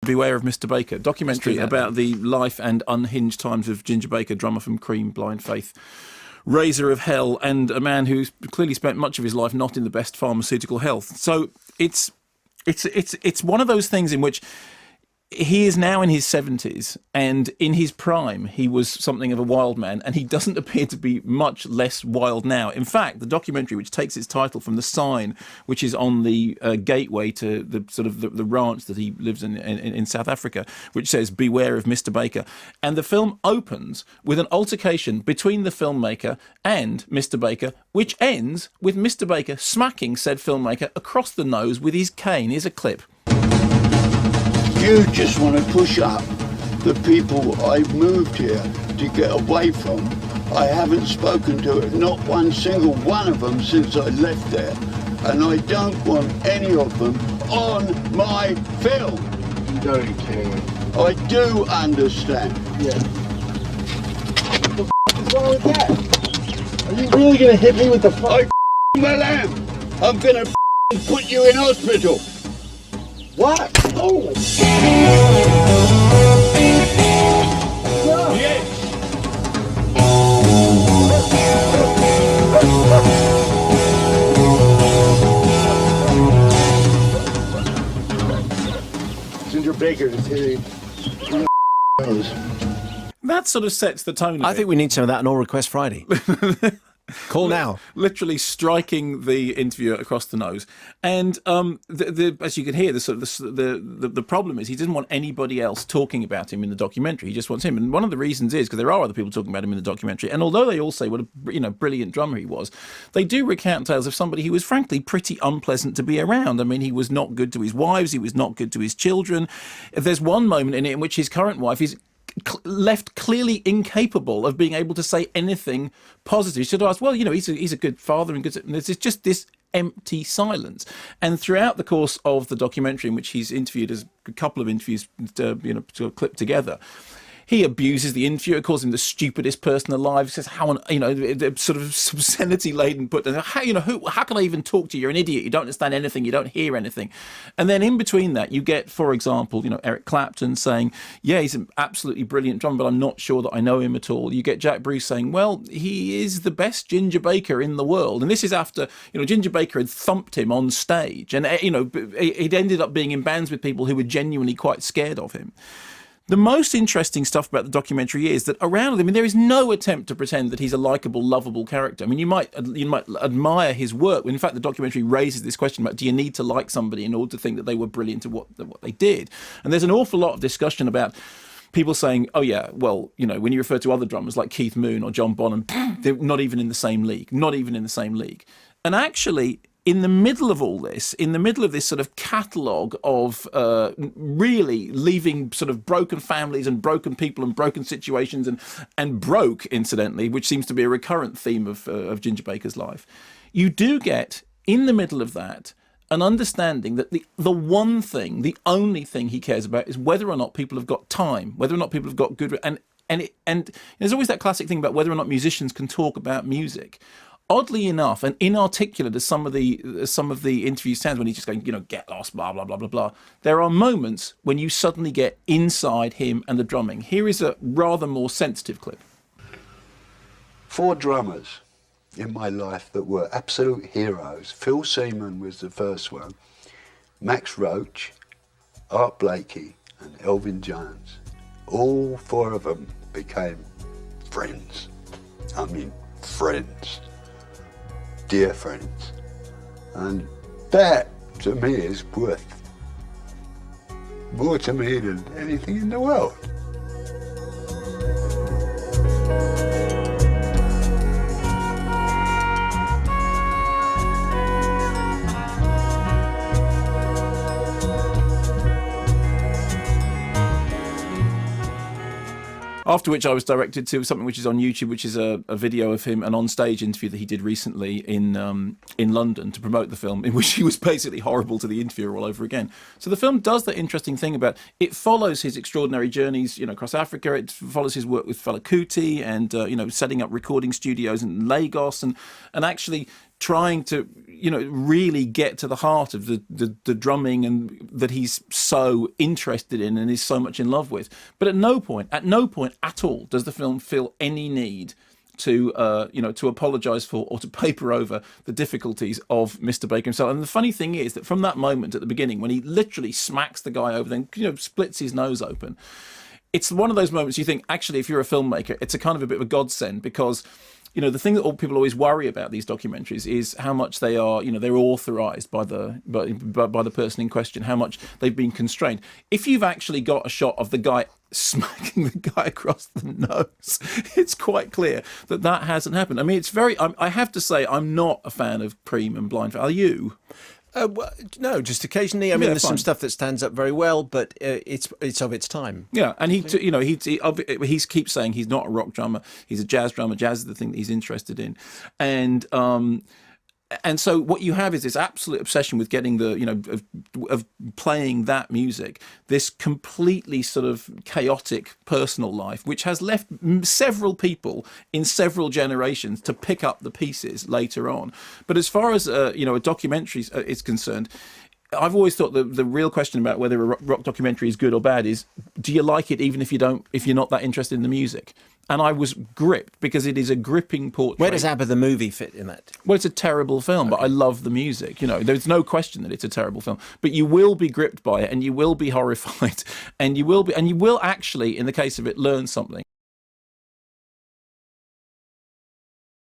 Beware of Mr. Baker, documentary about the life and unhinged times of Ginger Baker, drummer from Cream, Blind Faith, Razor of Hell, and a man who's clearly spent much of his life not in the best pharmaceutical health. So it's one of those things in which he is now in his 70s, and in his prime he was something of a wild man, and he doesn't appear to be much less wild now. In fact, the documentary, which takes its title from the sign which is on the gateway to the sort of the ranch that he lives in South Africa, which says "Beware of Mr. Baker," and the film opens with an altercation between the filmmaker and Mr. Baker, which ends with Mr. Baker smacking said filmmaker across the nose with his cane. Here's a clip. You just want to push up the people I moved here to get away from. I haven't spoken to not one single one of them since I left there. And I don't want any of them on my film. You don't care. I do understand. Yeah. What the f*** is wrong with that? Are you really going to hit me with the fuck? I well am. I'm going to put you in hospital. What? Oh! Yes. Ginger Baker is hitting nose. That sort of sets the tone. I think we need some of that on All Request Friday. Call now. Literally striking the interviewer across the nose, and as you can hear, the problem is he doesn't want anybody else talking about him in the documentary. He just wants him, and one of the reasons is because there are other people talking about him in the documentary. And although they all say what a brilliant drummer he was, they do recount tales of somebody who was frankly pretty unpleasant to be around. I mean, he was not good to his wives, he was not good to his children. There's one moment in it in which his current wife is left clearly incapable of being able to say anything positive. She should ask, well, he's a good father and good. And there's just this empty silence. And throughout the course of the documentary, in which he's interviewed, as a couple of interviews, sort of clipped together, he abuses the interviewer, calls him the stupidest person alive. Says how sort of obscenity-laden put. How can I even talk to you? You're an idiot. You don't understand anything. You don't hear anything. And then in between that, you get, for example, Eric Clapton saying, "Yeah, he's an absolutely brilliant drummer, but I'm not sure that I know him at all." You get Jack Bruce saying, "Well, he is the best Ginger Baker in the world," and this is after Ginger Baker had thumped him on stage, and he'd ended up being in bands with people who were genuinely quite scared of him. The most interesting stuff about the documentary is that around him, there is no attempt to pretend that he's a likeable, lovable character. I mean, you might admire his work. In fact, the documentary raises this question about, do you need to like somebody in order to think that they were brilliant at what they did? And there's an awful lot of discussion about people saying, oh yeah, well, when you refer to other drummers like Keith Moon or John Bonham, they're not even in the same league, And actually, in the middle of all this, in the middle of this sort of catalogue of really leaving sort of broken families and broken people and broken situations and broke, incidentally, which seems to be a recurrent theme of Ginger Baker's life, you do get, in the middle of that, an understanding that the one thing, the only thing he cares about is whether or not people have got time, whether or not people have got good... And there's always that classic thing about whether or not musicians can talk about music. Oddly enough, and inarticulate as some of the interviews sound, when he's just going, get lost, blah, blah, blah, blah, blah, there are moments when you suddenly get inside him and the drumming. Here is a rather more sensitive clip. 4 drummers in my life that were absolute heroes. Phil Seaman was the first one, Max Roach, Art Blakey, and Elvin Jones. All 4 of them became friends. I mean, friends. Dear friends. And that, to me, is worth more to me than anything in the world. After which I was directed to something which is on YouTube, which is a video of him, an on-stage interview that he did recently in London to promote the film, in which he was basically horrible to the interviewer all over again. So the film does that interesting thing about, it follows his extraordinary journeys, across Africa. It follows his work with Fela Kuti and, setting up recording studios in Lagos and actually trying to, really get to the heart of the drumming and that he's so interested in and is so much in love with. But at no point at all does the film feel any need to to apologise for or to paper over the difficulties of Mr. Baker himself. And the funny thing is that from that moment at the beginning, when he literally smacks the guy over, then splits his nose open, it's one of those moments you think, actually, if you're a filmmaker, it's a kind of a bit of a godsend, because the thing that all people always worry about these documentaries is how much they are, they're authorised by the person in question, how much they've been constrained. If you've actually got a shot of the guy smacking the guy across the nose, it's quite clear that hasn't happened. I mean, it's I have to say, I'm not a fan of Preem and Blind. Are you? Well, no, just occasionally. I mean, there's some stuff that stands up very well, but it's of its time. Yeah, and he keeps saying he's not a rock drummer; he's a jazz drummer. Jazz is the thing that he's interested in, and so what you have is this absolute obsession with getting of playing that music, this completely sort of chaotic personal life, which has left several people in several generations to pick up the pieces later on. But as far as a documentary is concerned, I've always thought the real question about whether a rock documentary is good or bad is, do you like it even if you're not that interested in the music? And I was gripped because it is a gripping portrait. Where does ABBA the movie fit in that? Well, it's a terrible film, but I love the music. There's no question that it's a terrible film. But you will be gripped by it, and you will be horrified, and you will actually, in the case of it, learn something.